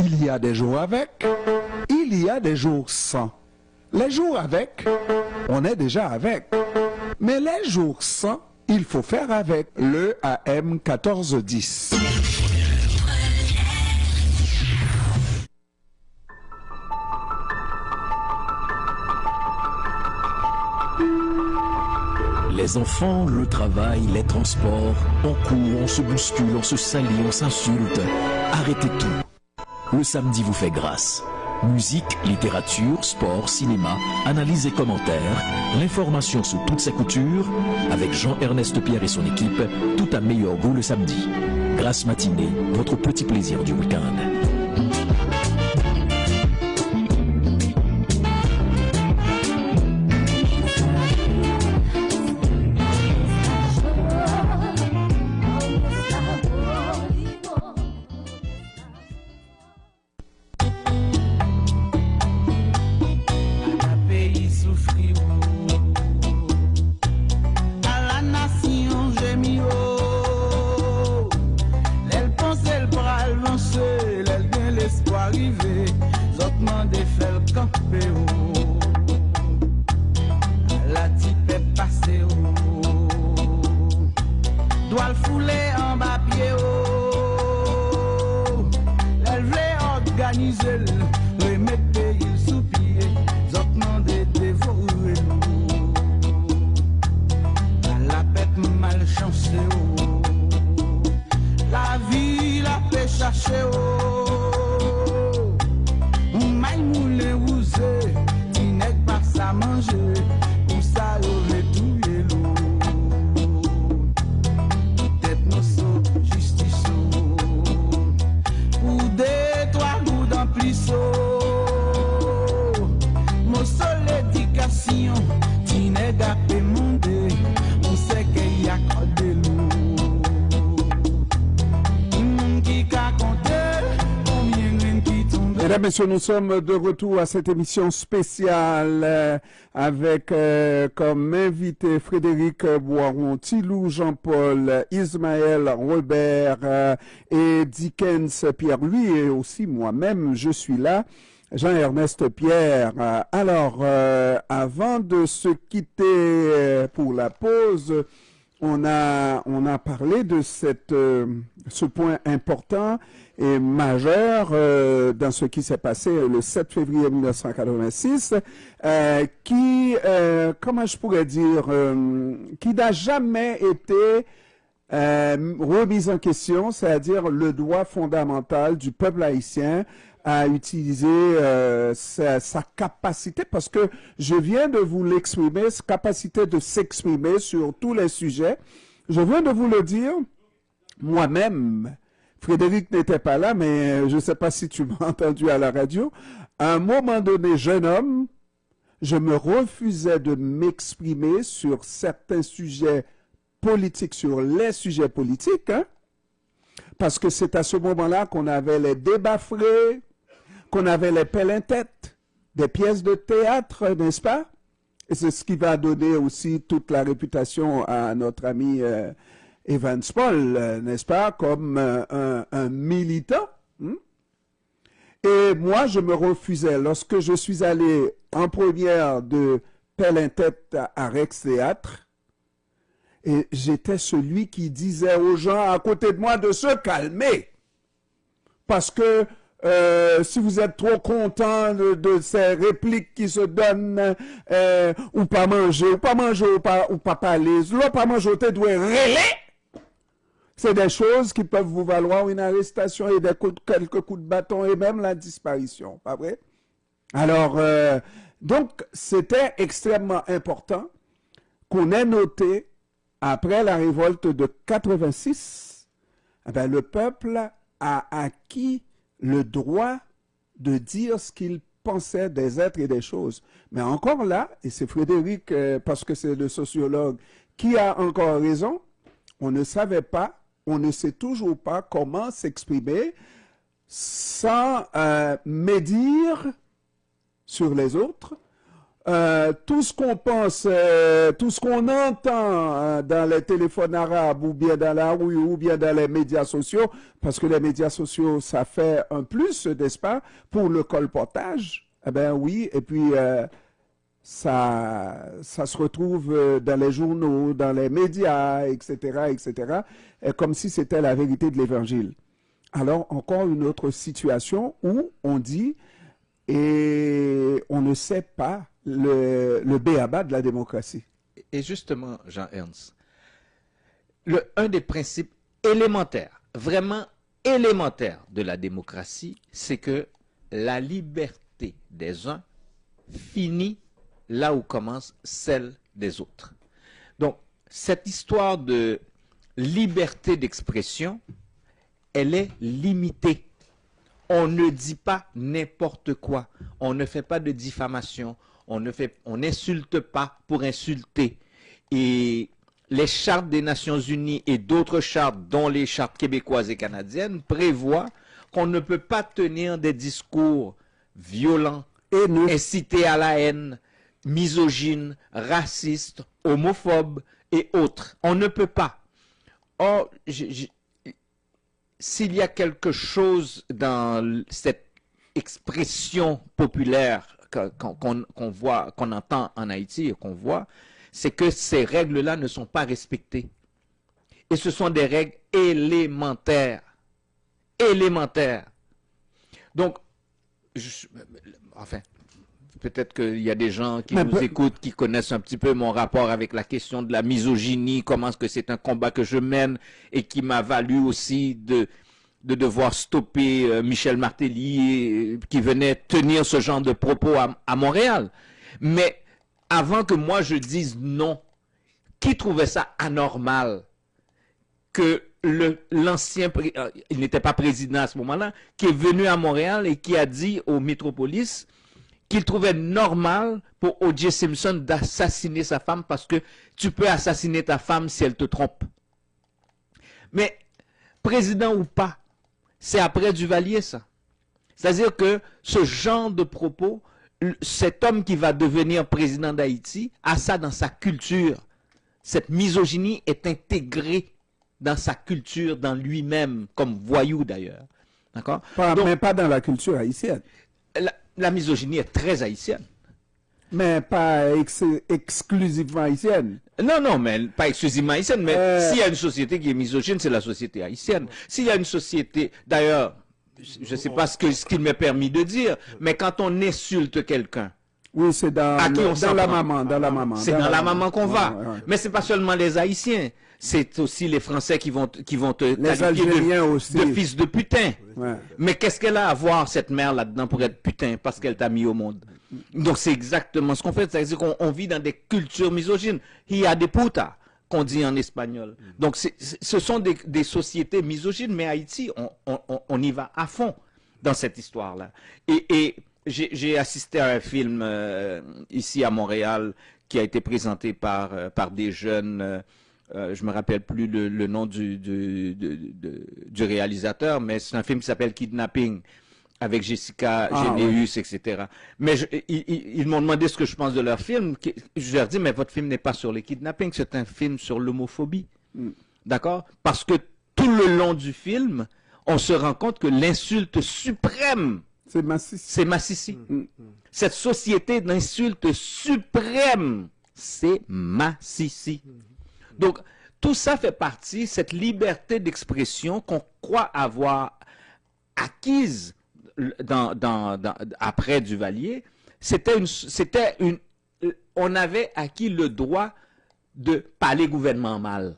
Il y a des jours avec, il y a des jours sans. Les jours avec, on est déjà avec. Mais les jours sans, il faut faire avec le AM 1410. Les enfants, le travail, les transports, on court, on se bouscule, on se salit, on s'insulte. Arrêtez tout. Le samedi vous fait grâce. Musique, littérature, sport, cinéma, analyse et commentaires, l'information sous toutes ses coutures, avec Jean-Ernest Pierre et son équipe, tout à meilleur goût le samedi. Grâce matinée, votre petit plaisir du week-end. Mesdames, Messieurs, nous sommes de retour à cette émission spéciale avec comme invité Frédéric Boiron, Tilou Jean-Paul, Ismaël Robert et Dickens Pierre-Louis et aussi moi-même, je suis là, Jean-Ernest Pierre. Alors, avant de se quitter pour la pause, on a parlé de ce point important et majeur dans ce qui s'est passé le 7 février 1986, qui, comment je pourrais dire, qui n'a jamais été remise en question, c'est-à-dire le droit fondamental du peuple haïtien à utiliser sa capacité, parce que je viens de vous l'exprimer, sa capacité de s'exprimer sur tous les sujets. Je viens de vous le dire moi-même. Frédéric n'était pas là, mais je ne sais pas si tu m'as entendu à la radio. À un moment donné, jeune homme, je me refusais de m'exprimer sur certains sujets politiques, sur les sujets politiques, hein, parce que c'est à ce moment-là qu'on avait les débats frais, qu'on avait les pelle-en-tête, des pièces de théâtre, n'est-ce pas? Et c'est ce qui va donner aussi toute la réputation à notre ami Evans Paul, n'est-ce pas, comme un militant. Et moi, je me refusais. Lorsque je suis allé en première de Pelle-en-Tête à Rex Théâtre, et j'étais celui qui disait aux gens à côté de moi de se calmer. Parce que si vous êtes trop content de ces répliques qui se donnent, ou pas manger, ou pas parler, ou pas manger, tu dois rêler. C'est des choses qui peuvent vous valoir une arrestation et quelques coups de bâton et même la disparition, pas vrai? Alors, donc, c'était extrêmement important qu'on ait noté, après la révolte de 86, eh bien, le peuple a acquis le droit de dire ce qu'il pensait des êtres et des choses. Mais encore là, et c'est Frédéric, parce que c'est le sociologue, qui a encore raison, on ne savait pas, on ne sait toujours pas comment s'exprimer sans médire sur les autres, tout ce qu'on pense, tout ce qu'on entend dans les téléphones arabes ou bien dans la rue ou bien dans les médias sociaux, parce que les médias sociaux, ça fait un plus, n'est-ce pas, pour le colportage. Eh bien oui, et puis ça se retrouve dans les journaux, dans les médias, etc., et comme si c'était la vérité de l'Évangile. Alors, encore une autre situation où on dit, et on ne sait pas le b.a.-ba de la démocratie. Et justement, Jean-Ernst, un des principes élémentaires, vraiment élémentaires de la démocratie, c'est que la liberté des uns finit là où commence celle des autres. Donc, cette histoire de liberté d'expression, elle est limitée. On ne dit pas n'importe quoi. On ne fait pas de diffamation. On n'insulte pas pour insulter. Et les chartes des Nations Unies et d'autres chartes, dont les chartes québécoises et canadiennes, prévoient qu'on ne peut pas tenir des discours violents, incités à la haine, misogynes, racistes, homophobes et autres. On ne peut pas. Or, s'il y a quelque chose dans cette expression populaire qu'on voit, qu'on entend en Haïti et qu'on voit, c'est que ces règles-là ne sont pas respectées. Et ce sont des règles élémentaires. Élémentaires. Donc, enfin, peut-être qu'il y a des gens qui nous écoutent, qui connaissent un petit peu mon rapport avec la question de la misogynie, comment est-ce que c'est un combat que je mène et qui m'a valu aussi de devoir stopper Michel Martelly qui venait tenir ce genre de propos à Montréal. Mais avant que moi je dise non, qui trouvait ça anormal que l'ancien, il n'était pas président à ce moment-là, qui est venu à Montréal et qui a dit au Métropolis qu'il trouvait normal pour O.J. Simpson d'assassiner sa femme parce que tu peux assassiner ta femme si elle te trompe. Mais, président ou pas, c'est après Duvalier, ça. C'est-à-dire que ce genre de propos, cet homme qui va devenir président d'Haïti a ça dans sa culture. Cette misogynie est intégrée dans sa culture, dans lui-même, comme voyou d'ailleurs. D'accord? Mais pas dans la culture haïtienne. La misogynie est très haïtienne. Mais pas exclusivement haïtienne. Non, mais pas exclusivement haïtienne. Mais s'il y a une société qui est misogyne, c'est la société haïtienne. S'il y a une société, d'ailleurs, je ne sais pas ce qu'il m'est permis de dire, mais quand on insulte quelqu'un, oui, c'est dans la maman. C'est dans la maman qu'on va. Ouais. Mais c'est pas seulement les Haïtiens. C'est aussi les Français qui vont te qualifier de fils de putain. Ouais. Mais qu'est-ce qu'elle a à voir, cette mère là-dedans, pour être putain, parce qu'elle t'a mis au monde? Donc c'est exactement ce qu'on fait. C'est-à-dire qu'on vit dans des cultures misogynes. Il y a des putas, qu'on dit en espagnol. Donc ce sont des sociétés misogynes, mais Haïti, on y va à fond dans cette histoire-là. Et j'ai assisté à un film ici à Montréal qui a été présenté par des jeunes, je me rappelle plus le nom du réalisateur, mais c'est un film qui s'appelle Kidnapping, avec Jessica Généus, etc. Mais ils m'ont demandé ce que je pense de leur film. Je leur dis, mais votre film n'est pas sur les kidnappings, c'est un film sur l'homophobie. D'accord? Parce que tout le long du film, on se rend compte que l'insulte suprême, c'est Massissi. C'est Massissi. Cette société d'insulte suprême, c'est Massissi. Donc, tout ça fait partie, cette liberté d'expression qu'on croit avoir acquise après Duvalier, on avait acquis le droit de parler gouvernement mal.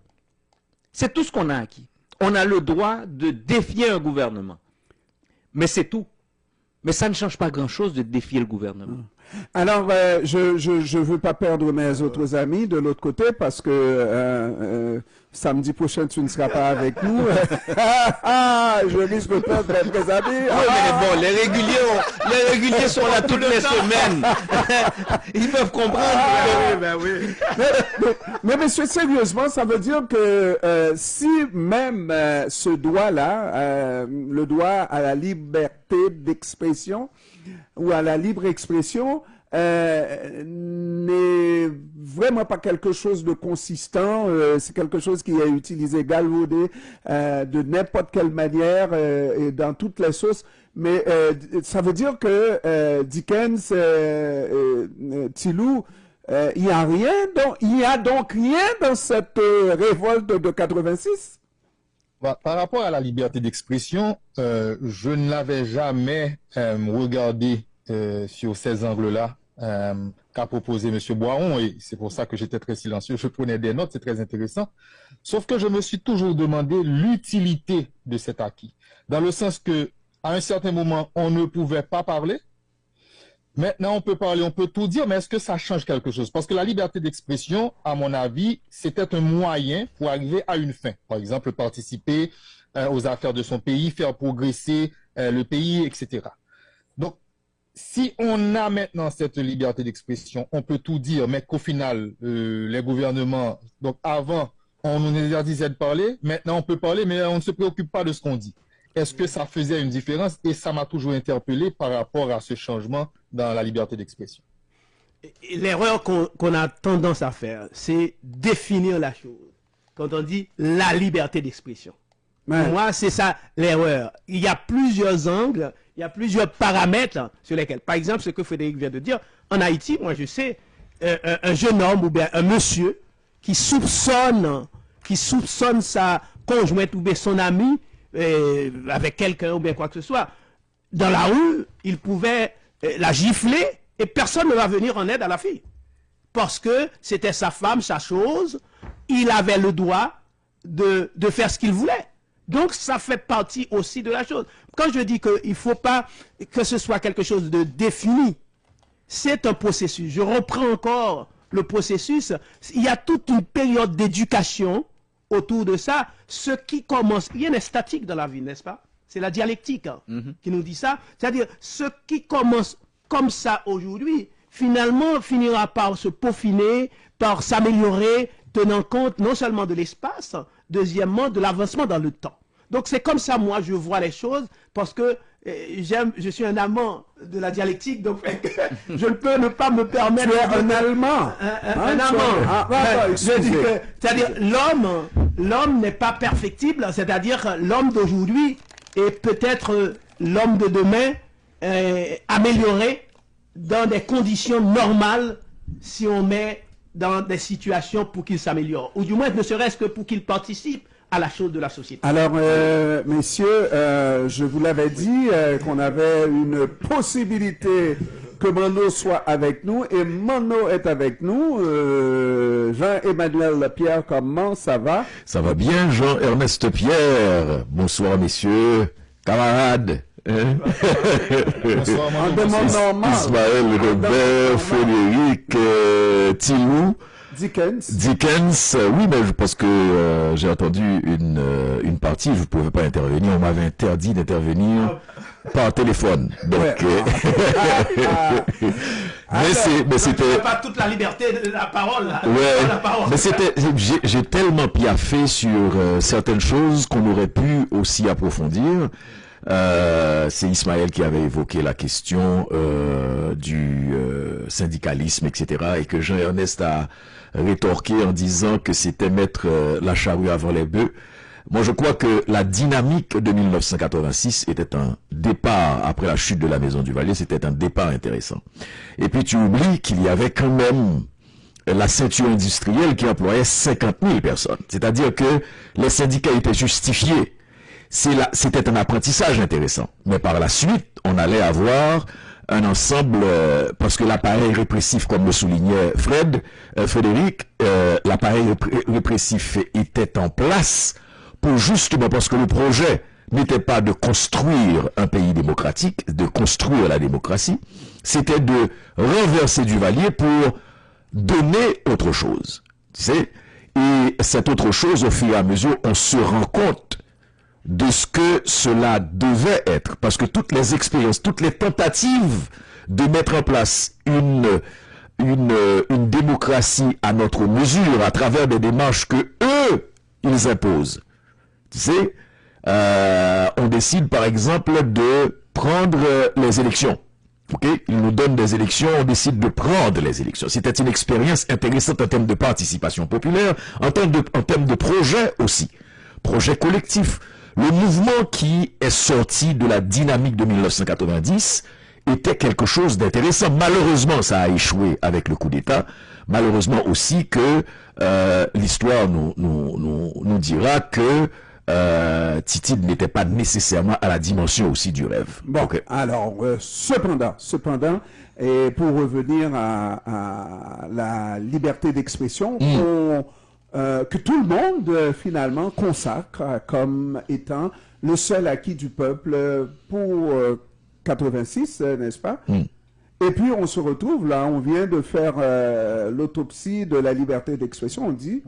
C'est tout ce qu'on a acquis. On a le droit de défier un gouvernement. Mais c'est tout. Mais ça ne change pas grand-chose de défier le gouvernement. Alors, je veux pas perdre mes autres amis de l'autre côté parce que samedi prochain, tu ne seras pas avec nous. Je risque de perdre mes amis. Oui, mais bon, les réguliers sont là toutes les semaines. Ils peuvent comprendre. Mais monsieur, sérieusement, ça veut dire que si même ce droit-là, le droit à la liberté d'expression ou à la libre expression, n'est vraiment pas quelque chose de consistant. C'est quelque chose qui est utilisé, galvaudé de n'importe quelle manière et dans toutes les sauces. Mais ça veut dire que Dickens, Tilou, il y a donc rien dans cette révolte de 86. Par rapport à la liberté d'expression, je ne l'avais jamais regardé sur ces angles-là qu'a proposé M. Boiron, et c'est pour ça que j'étais très silencieux. Je prenais des notes, c'est très intéressant. Sauf que je me suis toujours demandé l'utilité de cet acquis, dans le sens que à un certain moment, on ne pouvait pas parler. Maintenant, on peut parler, on peut tout dire, mais est-ce que ça change quelque chose? Parce que la liberté d'expression, à mon avis, c'était un moyen pour arriver à une fin. Par exemple, participer aux affaires de son pays, faire progresser le pays, etc. Donc, si on a maintenant cette liberté d'expression, on peut tout dire, mais qu'au final, les gouvernements, donc avant, on nous interdisait de parler, maintenant on peut parler, mais on ne se préoccupe pas de ce qu'on dit. Est-ce que ça faisait une différence? Et ça m'a toujours interpellé par rapport à ce changement dans la liberté d'expression. L'erreur qu'on a tendance à faire, c'est définir la chose. Quand on dit la liberté d'expression. Ouais. Pour moi, c'est ça l'erreur. Il y a plusieurs angles, il y a plusieurs paramètres sur lesquels. Par exemple, ce que Frédéric vient de dire, en Haïti, moi je sais, un jeune homme ou bien un monsieur qui soupçonne sa conjointe ou bien son ami avec quelqu'un ou bien quoi que ce soit, dans la rue, il pouvait la gifler et personne ne va venir en aide à la fille. Parce que c'était sa femme, sa chose, il avait le droit de faire ce qu'il voulait. Donc ça fait partie aussi de la chose. Quand je dis qu'il ne faut pas que ce soit quelque chose de défini, c'est un processus. Je reprends encore le processus. Il y a toute une période d'éducation autour de ça. Ce qui commence, rien n'est statique dans la vie, n'est-ce pas? C'est la dialectique qui nous dit ça. C'est-à-dire, ce qui commence comme ça aujourd'hui, finalement, finira par se peaufiner, par s'améliorer, tenant compte non seulement de l'espace, deuxièmement, de l'avancement dans le temps. Donc, c'est comme ça, moi, je vois les choses, parce que je suis un amant de la dialectique, donc je ne peux ne pas me permettre... Tu es un Allemand. Un Allemand. C'est-à-dire, l'homme n'est pas perfectible, c'est-à-dire l'homme d'aujourd'hui est peut-être l'homme de demain amélioré dans des conditions normales si on met dans des situations pour qu'il s'améliore, ou du moins ne serait-ce que pour qu'il participe à la chose de la société. Alors, messieurs, je vous l'avais dit qu'on avait une possibilité que Mano soit avec nous, et Mano est avec nous. Jean-Emmanuel Pierre, comment ça va? Ça va bien, Jean-Ernest Pierre. Bonsoir, messieurs, camarades. Bonsoir, en demande normal. Ismaël, Robert, Frédéric, Tilou. Dickens, oui, mais parce que j'ai entendu une partie, je ne pouvais pas intervenir, on m'avait interdit d'intervenir par téléphone. Donc, mais c'était pas toute la liberté de la parole. Là, ouais, la parole. Mais c'était, j'ai tellement piaffé sur certaines choses qu'on aurait pu aussi approfondir. C'est Ismaël qui avait évoqué la question du syndicalisme, etc., et que Jean-Ernest a rétorqué en disant que c'était mettre la charrue avant les bœufs. Moi, je crois que la dynamique de 1986 était un départ, après la chute de la Maison du Valais, c'était un départ intéressant. Et puis tu oublies qu'il y avait quand même la ceinture industrielle qui employait 50 000 personnes. C'est-à-dire que les syndicats étaient justifiés. C'était un apprentissage intéressant. Mais par la suite, on allait avoir un ensemble, parce que l'appareil répressif, comme le soulignait Frédéric, l'appareil répressif était en place pour justement, parce que le projet n'était pas de construire un pays démocratique, de construire la démocratie, c'était de renverser Duvalier pour donner autre chose. Tu sais? Et cette autre chose, au fur et à mesure, on se rend compte de ce que cela devait être. Parce que toutes les expériences, toutes les tentatives de mettre en place une démocratie à notre mesure, à travers des démarches que eux, ils imposent. Tu sais, on décide par exemple de prendre les élections. Okay? Il nous donne des élections, on décide de prendre les élections. C'était une expérience intéressante en termes de participation populaire, en termes de projet aussi. Projet collectif. Le mouvement qui est sorti de la dynamique de 1990 était quelque chose d'intéressant. Malheureusement, ça a échoué avec le coup d'État. Malheureusement aussi que l'histoire nous dira que Titid n'était pas nécessairement à la dimension aussi du rêve. Bon, okay. Alors, cependant, et pour revenir à la liberté d'expression, que tout le monde, finalement, consacre comme étant le seul acquis du peuple pour 86, n'est-ce pas? Et puis, on se retrouve là, on vient de faire l'autopsie de la liberté d'expression, on dit...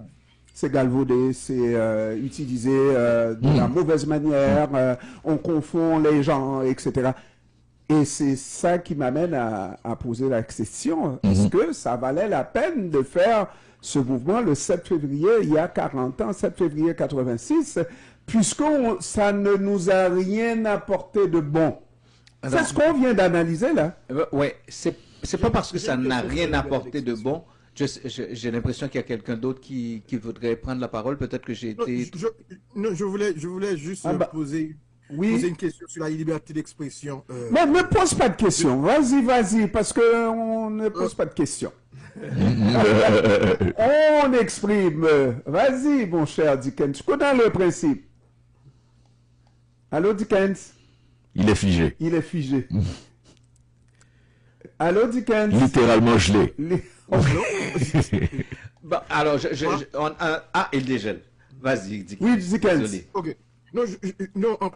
C'est galvaudé, c'est utilisé de la mauvaise manière, on confond les gens, etc. Et c'est ça qui m'amène à poser la question, est-ce que ça valait la peine de faire ce mouvement le 7 février, il y a 40 ans, 7 février 86, puisque ça ne nous a rien apporté de bon. C'est ce qu'on vient d'analyser là. Oui, c'est pas parce que ça n'a rien apporté de bon. J'ai l'impression qu'il y a quelqu'un d'autre qui voudrait prendre la parole. Peut-être que j'ai été... Je voulais juste poser une question sur la liberté d'expression. Mais ne pose pas de questions. Vas-y, parce qu'on ne pose pas de questions. On exprime. Vas-y, mon cher Dickens. Tu connais le principe. Allô, Dickens? Il est figé. Allô, Dickens? Littéralement gelé. Bon, alors, il dégèle. Vas-y, Dickens. Oui, Dickens. Désolé. Ok.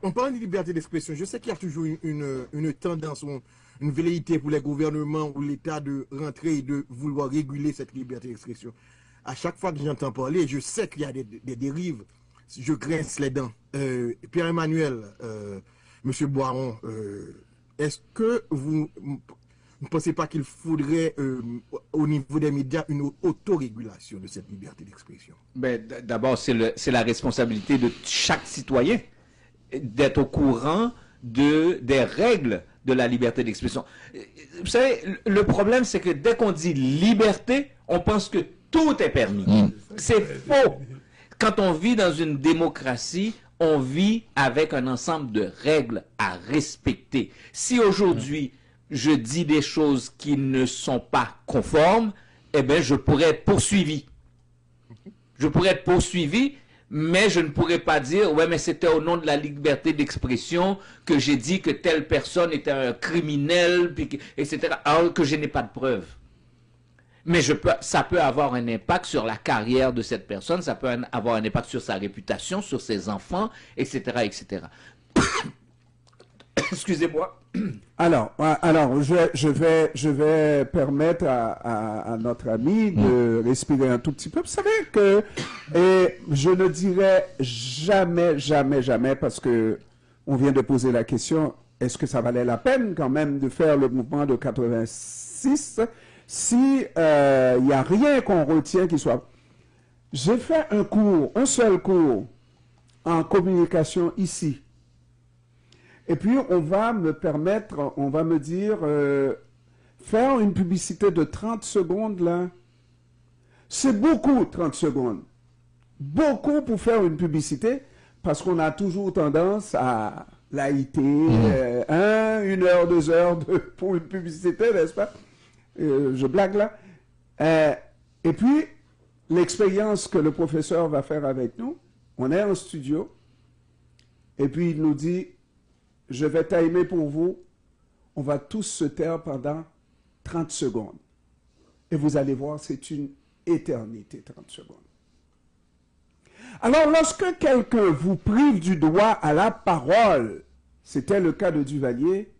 On parle de liberté d'expression. Je sais qu'il y a toujours une tendance, une velléité pour les gouvernements ou l'État de rentrer et de vouloir réguler cette liberté d'expression. À chaque fois que j'entends parler, je sais qu'il y a des dérives. Je grince les dents. Pierre-Emmanuel, Monsieur Boiron, est-ce que vous ne pensez pas qu'il faudrait, au niveau des médias, une autorégulation de cette liberté d'expression? D'abord, c'est la responsabilité de chaque citoyen d'être au courant des règles de la liberté d'expression. Vous savez, le problème, c'est que dès qu'on dit liberté, on pense que tout est permis. C'est faux. Quand on vit dans une démocratie, on vit avec un ensemble de règles à respecter. Si aujourd'hui, je dis des choses qui ne sont pas conformes, eh bien, je pourrais être poursuivi. Mais je ne pourrais pas dire, ouais, mais c'était au nom de la liberté d'expression que j'ai dit que telle personne était un criminel, etc., alors que je n'ai pas de preuves. Mais ça peut avoir un impact sur la carrière de cette personne, ça peut avoir un impact sur sa réputation, sur ses enfants, etc., etc. Excusez-moi. Alors, je vais permettre à notre ami de respirer un tout petit peu. Vous savez que, et je ne dirais jamais, parce que on vient de poser la question, est-ce que ça valait la peine quand même de faire le mouvement de 86 si il n'y a rien qu'on retient qui soit... J'ai fait un seul cours en communication ici. Et puis, on va me dire, faire une publicité de 30 secondes, là, c'est beaucoup, 30 secondes. Beaucoup pour faire une publicité, parce qu'on a toujours tendance à laïter, 1 heure, 2 heures pour une publicité, n'est-ce pas? Je blague là. Et puis, l'expérience que le professeur va faire avec nous, on est en studio, et puis il nous dit, je vais timer pour vous, on va tous se taire pendant 30 secondes. Et vous allez voir, c'est une éternité, 30 secondes. Alors, lorsque quelqu'un vous prive du droit à la parole, c'était le cas de Duvalier,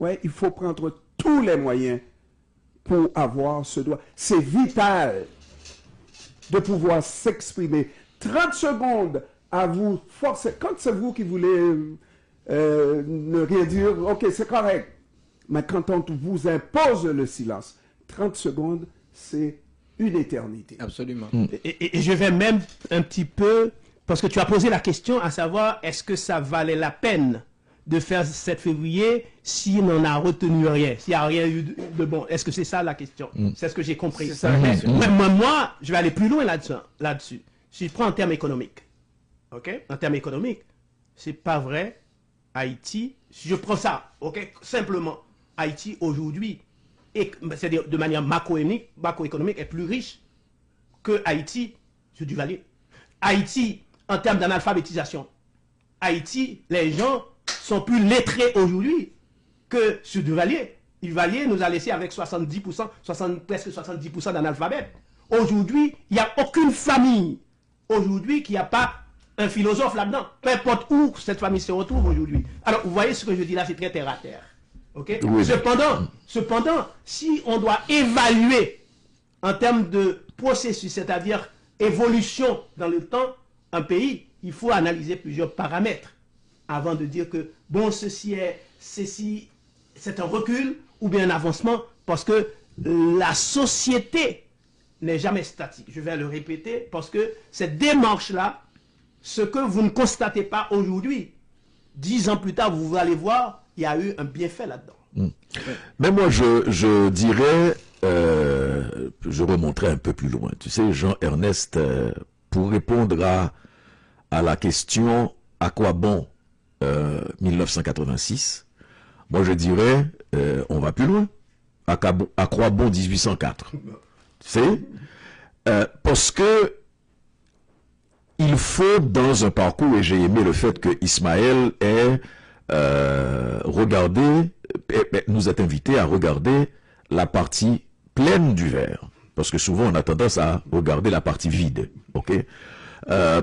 ouais, il faut prendre tous les moyens pour avoir ce droit. C'est vital de pouvoir s'exprimer. 30 secondes à vous forcer. Quand c'est vous qui voulez ne rien dire, ok, c'est correct. Mais quand on vous impose le silence, 30 secondes, c'est une éternité. Absolument. Et je vais même un petit peu, parce que tu as posé la question à savoir, est-ce que ça valait la peine de faire 7 février s'il n'en a retenu rien, s'il n'y a rien eu de bon? Est-ce que c'est ça la question? C'est ce que j'ai compris. C'est ça la question. Moi, je vais aller plus loin là-dessus. Si je prends en termes économiques, ok? En termes économiques, c'est pas vrai. Haïti, si je prends ça, ok? Simplement, Haïti aujourd'hui, c'est-à-dire de manière macroéconomique, est plus riche que Haïti sur Duvalier. Haïti, en termes d'analphabétisation, Haïti, les gens sont plus lettrés aujourd'hui que sur Duvalier. Duvalier nous a laissé avec 70%, presque 70% d'analphabètes. Aujourd'hui, il n'y a aucune famille aujourd'hui qui n'a pas un philosophe là-dedans. Peu importe où cette famille se retrouve aujourd'hui. Alors, vous voyez ce que je dis là, c'est très terre à terre. Okay? Oui. Cependant, si on doit évaluer en termes de processus, c'est-à-dire évolution dans le temps, un pays, il faut analyser plusieurs paramètres avant de dire que, bon, c'est un recul ou bien un avancement, parce que la société n'est jamais statique. Je vais le répéter, parce que cette démarche-là, ce que vous ne constatez pas aujourd'hui, 10 ans plus tard, vous allez voir, il y a eu un bienfait là-dedans. Mais moi, je dirais, je remonterai un peu plus loin. Tu sais, Jean-Ernest, pour répondre à la question « À quoi bon 1986 ?» moi, je dirais, on va plus loin. À quoi bon 1804 ? Tu sais, parce que il faut, dans un parcours, et j'ai aimé le fait que Ismaël ait nous est invité à regarder la partie pleine du verre. Parce que souvent, on a tendance à regarder la partie vide. Ok?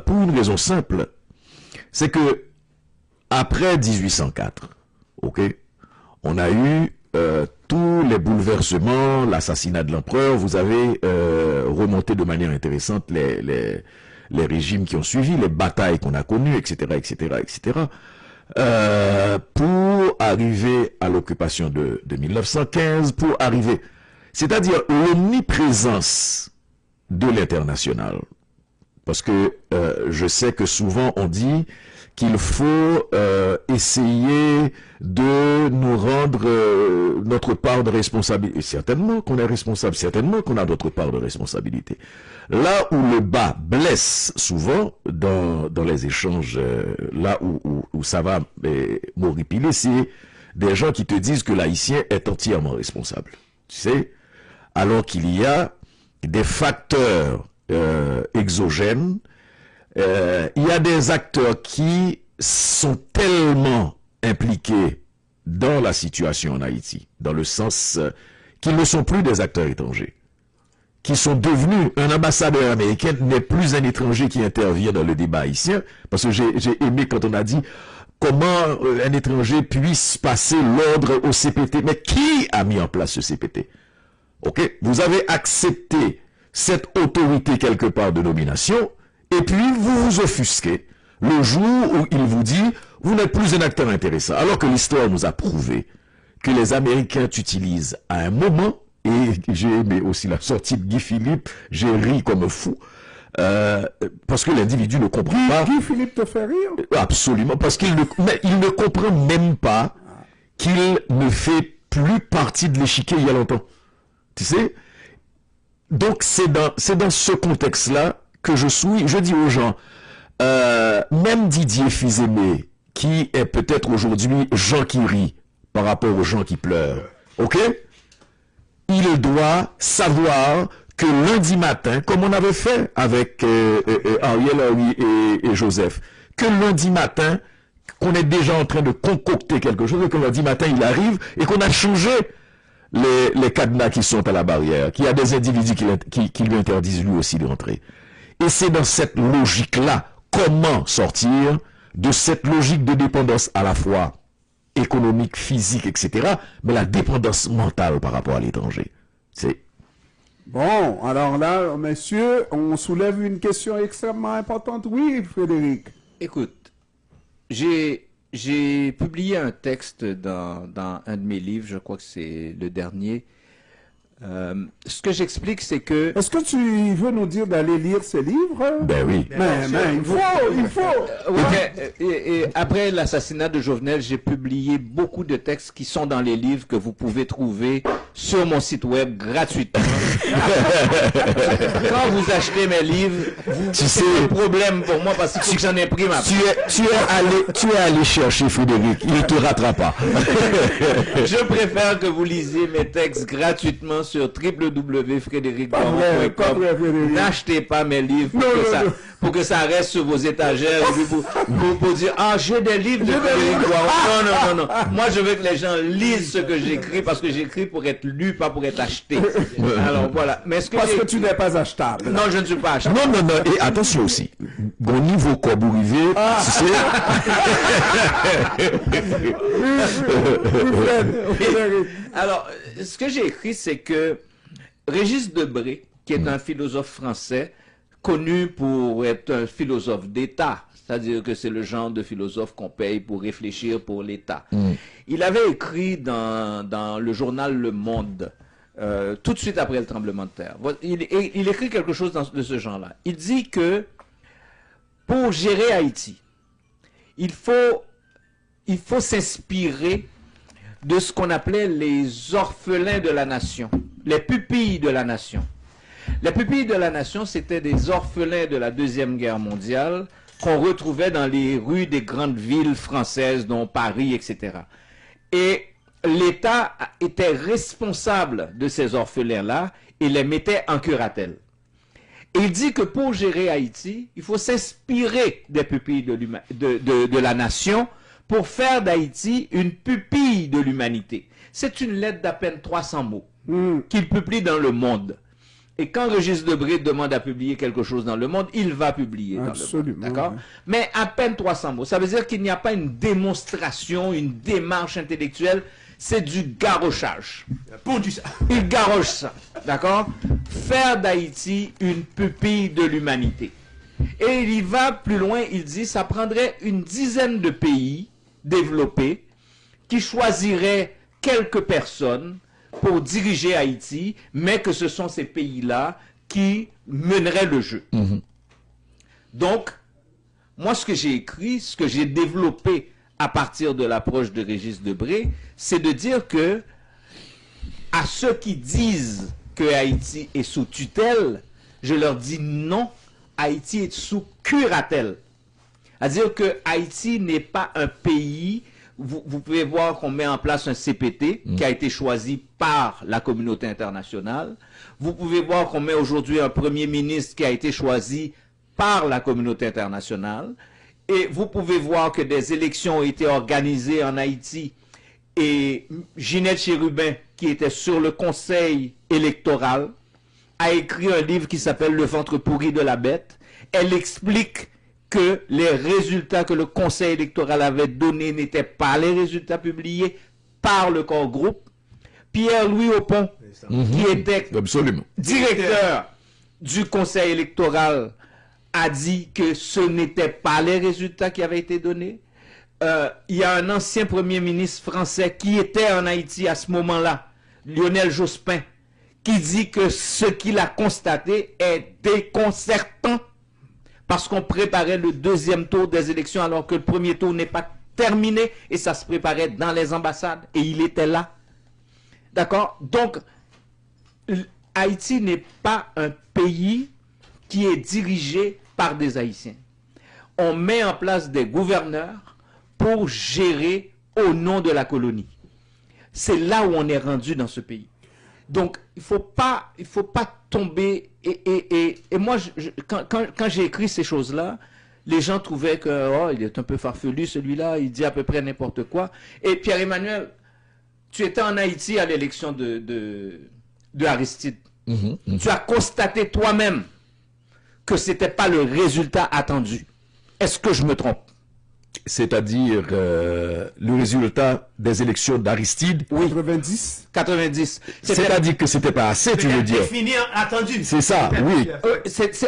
Pour une raison simple, c'est que après 1804, ok, on a eu tous les bouleversements, l'assassinat de l'empereur. Vous avez remonté de manière intéressante les régimes qui ont suivi, les batailles qu'on a connues, etc., etc., etc., pour arriver à l'occupation de 1915, pour arriver, c'est-à-dire l'omniprésence de l'international. Parce que je sais que souvent on dit qu'il faut essayer de nous rendre notre part de responsabilité. Certainement qu'on est responsable, certainement qu'on a notre part de responsabilité. Là où le bas blesse souvent dans les échanges, là où ça va m'horripiler, c'est des gens qui te disent que l'haïtien est entièrement responsable. Tu sais, alors qu'il y a des facteurs exogènes, il y a des acteurs qui sont tellement impliqués dans la situation en Haïti, dans le sens qu'ils ne sont plus des acteurs étrangers, qui sont devenus, un ambassadeur américain n'est plus un étranger qui intervient dans le débat haïtien, parce que j'ai aimé quand on a dit comment un étranger puisse passer l'ordre au CPT. Mais qui a mis en place ce CPT? Ok, vous avez accepté cette autorité quelque part de nomination, et puis vous vous offusquez le jour où il vous dit vous n'êtes plus un acteur intéressant, alors que l'histoire nous a prouvé que les Américains t'utilisent à un moment, et j'ai aimé aussi la sortie de Guy Philippe, j'ai ri comme un fou, parce que l'individu ne comprend pas. Guy Philippe te fait rire? Absolument, parce qu'il ne comprend même pas qu'il ne fait plus partie de l'échiquier il y a longtemps. Tu sais? Donc c'est dans ce contexte-là que je dis aux gens, même Didier Fils-Aimé, qui est peut-être aujourd'hui Jean qui rit par rapport aux gens qui pleurent, ok? Il doit savoir que lundi matin, comme on avait fait avec Ariel Henry et Joseph, que lundi matin, qu'on est déjà en train de concocter quelque chose, et que lundi matin il arrive, et qu'on a changé les cadenas qui sont à la barrière, qu'il y a des individus qui lui interdisent lui aussi d'entrer. Et c'est dans cette logique-là, comment sortir de cette logique de dépendance à la fois économique, physique, etc., mais la dépendance mentale par rapport à l'étranger. C'est... Bon, alors là, messieurs, on soulève une question extrêmement importante. Oui, Frédéric. Écoute, j'ai publié un texte dans un de mes livres, je crois que c'est le dernier, Ce que j'explique, c'est que... Est-ce que tu veux nous dire d'aller lire ces livres? Ben oui. Mais il faut. Et après l'assassinat de Jovenel, j'ai publié beaucoup de textes qui sont dans les livres que vous pouvez trouver sur mon site web gratuitement. Quand vous achetez mes livres, c'est un problème pour moi parce que j'en ai pris ma part. Tu es allé chercher Frédéric, il ne te rattrapera. Je préfère que vous lisiez mes textes gratuitement sur www.frédéricboiron.com. N'achetez pas mes livres pour que ça reste sur vos étagères pour dire j'ai des livres de Frédéric Boiron. Non. Moi, je veux que les gens lisent ce que j'écris parce que j'écris pour être lu, pas pour être acheté. Alors voilà. Mais parce que tu n'es pas achetable. Non, je ne suis pas achetable. Non. Et attention aussi. Bon niveau Corbourivé, Alors, ce que j'ai écrit, c'est que Régis Debray, qui est un philosophe français, connu pour être un philosophe d'État, c'est-à-dire que c'est le genre de philosophe qu'on paye pour réfléchir pour l'État. Il avait écrit dans le journal Le Monde, tout de suite après le tremblement de terre. Il écrit quelque chose de ce genre-là. Il dit que pour gérer Haïti, il faut s'inspirer de ce qu'on appelait les orphelins de la nation, les pupilles de la nation. Les pupilles de la nation, c'était des orphelins de la Deuxième Guerre mondiale qu'on retrouvait dans les rues des grandes villes françaises, dont Paris, etc. Et l'État était responsable de ces orphelins-là et les mettait en curatelle. Et il dit que pour gérer Haïti, il faut s'inspirer des pupilles de la nation pour faire d'Haïti une pupille de l'humanité. C'est une lettre d'à peine 300 mots qu'il publie dans Le Monde. Et quand Régis Debray demande à publier quelque chose dans Le Monde, il va publier dans Le Monde. D'accord? Mais à peine 300 mots. Ça veut dire qu'il n'y a pas une démonstration, une démarche intellectuelle. C'est du garrochage. Il garroche ça. D'accord? Faire d'Haïti une pupille de l'humanité. Et il y va plus loin, il dit, ça prendrait une dizaine de pays développés qui choisiraient quelques personnes pour diriger Haïti, mais que ce sont ces pays-là qui meneraient le jeu. Donc, moi, ce que j'ai écrit, ce que j'ai développé à partir de l'approche de Régis Debray, c'est de dire que à ceux qui disent que Haïti est sous tutelle, je leur dis non, Haïti est sous curatelle. C'est-à-dire que Haïti n'est pas un pays. Vous pouvez voir qu'on met en place un CPT qui a été choisi par la communauté internationale. Vous pouvez voir qu'on met aujourd'hui un premier ministre qui a été choisi par la communauté internationale. Et vous pouvez voir que des élections ont été organisées en Haïti. Et Ginette Chérubin, qui était sur le conseil électoral, a écrit un livre qui s'appelle « Le ventre pourri de la bête ». Elle explique que les résultats que le conseil électoral avait donnés n'étaient pas les résultats publiés par le corps groupe. Pierre-Louis Aupon, qui était directeur du conseil électoral, a dit que ce n'étaient pas les résultats qui avaient été donnés. Il y a un ancien premier ministre français qui était en Haïti à ce moment-là, Lionel Jospin, qui dit que ce qu'il a constaté est déconcertant parce qu'on préparait le deuxième tour des élections alors que le premier tour n'est pas terminé et ça se préparait dans les ambassades et il était là. D'accord? Donc, Haïti n'est pas un pays qui est dirigé par des Haïtiens. On met en place des gouverneurs pour gérer au nom de la colonie. C'est là où on est rendu dans ce pays. Donc, il faut pas tomber. Et moi, quand j'ai écrit ces choses-là, les gens trouvaient que il est un peu farfelu celui-là, il dit à peu près n'importe quoi. Et Pierre-Emmanuel, tu étais en Haïti à l'élection de Aristide. Tu as constaté toi-même que ce n'était pas le résultat attendu. Est-ce que je me trompe? C'est-à-dire le résultat des élections d'Aristide. Oui. 90. C'est-à-dire que c'était pas assez, tu veux dire. Défini attendu. C'est ça, oui.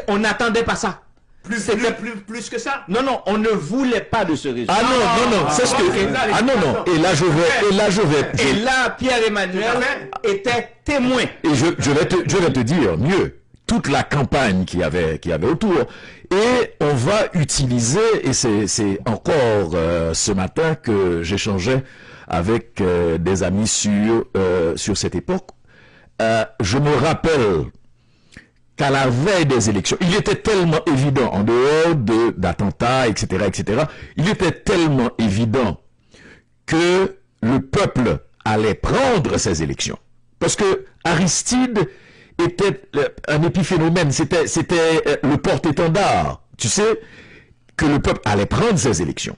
On n'attendait pas ça. Plus que ça. Non, on ne voulait pas de ce résultat. Non, c'est ce que... non. Et là, je vais... Et là, Pierre-Emmanuel était témoin. Et je vais te dire mieux. Toute la campagne qu'il y avait autour. Et on va utiliser, et c'est encore ce matin que j'échangeais avec des amis sur cette époque. Je me rappelle qu'à la veille des élections, il était tellement évident, en dehors d'attentats, etc., il était tellement évident que le peuple allait prendre ces élections. Parce que Aristide était un épiphénomène, c'était le porte-étendard, tu sais, que le peuple allait prendre ces élections.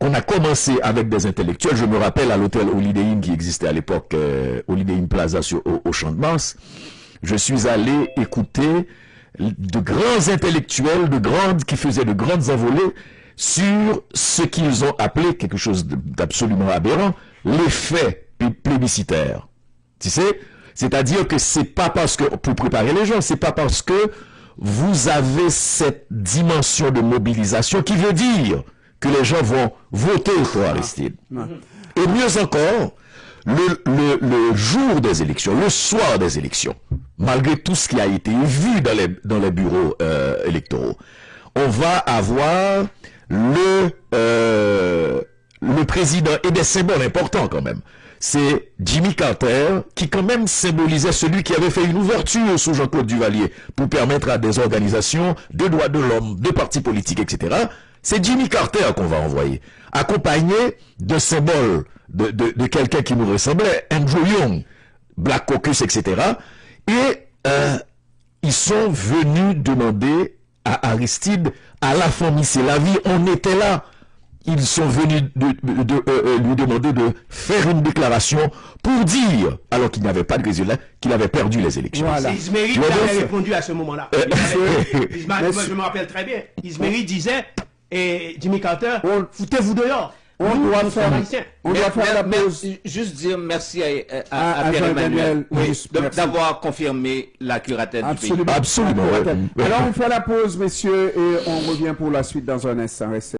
On a commencé avec des intellectuels, je me rappelle à l'hôtel Holiday Inn qui existait à l'époque, Holiday Inn Plaza au Champ de Mars, je suis allé écouter de grands intellectuels, qui faisaient de grandes envolées sur ce qu'ils ont appelé quelque chose d'absolument aberrant, l'effet plébiscitaire. Tu sais? C'est-à-dire que c'est pas parce que, pour préparer les gens, c'est pas parce que vous avez cette dimension de mobilisation qui veut dire que les gens vont voter pour Aristide. Et mieux encore, le jour des élections, le soir des élections, malgré tout ce qui a été vu dans les bureaux électoraux, on va avoir le président et des symboles importants quand même. C'est Jimmy Carter qui quand même symbolisait celui qui avait fait une ouverture sous Jean-Claude Duvalier pour permettre à des organisations de droits de l'homme, de partis politiques, etc. C'est Jimmy Carter qu'on va envoyer, accompagné de symboles de quelqu'un qui nous ressemblait, Andrew Young, Black Caucus, etc. Et ils sont venus demander à Aristide, à la famille, c'est la vie, on était là. Ils sont venus lui demander de faire une déclaration pour dire, alors qu'il n'avait pas de résultat, qu'il avait perdu les élections. Voilà. Isméry avait répondu à ce moment-là. Je me rappelle très bien. Isméry disait, et Jimmy Carter, foutez-vous dehors. On doit faire la pause. Juste dire merci à Pierre-Emmanuel d'avoir confirmé la curatelle du pays. Absolument. Alors on fait la pause, messieurs, et on revient pour la suite dans un instant. Restez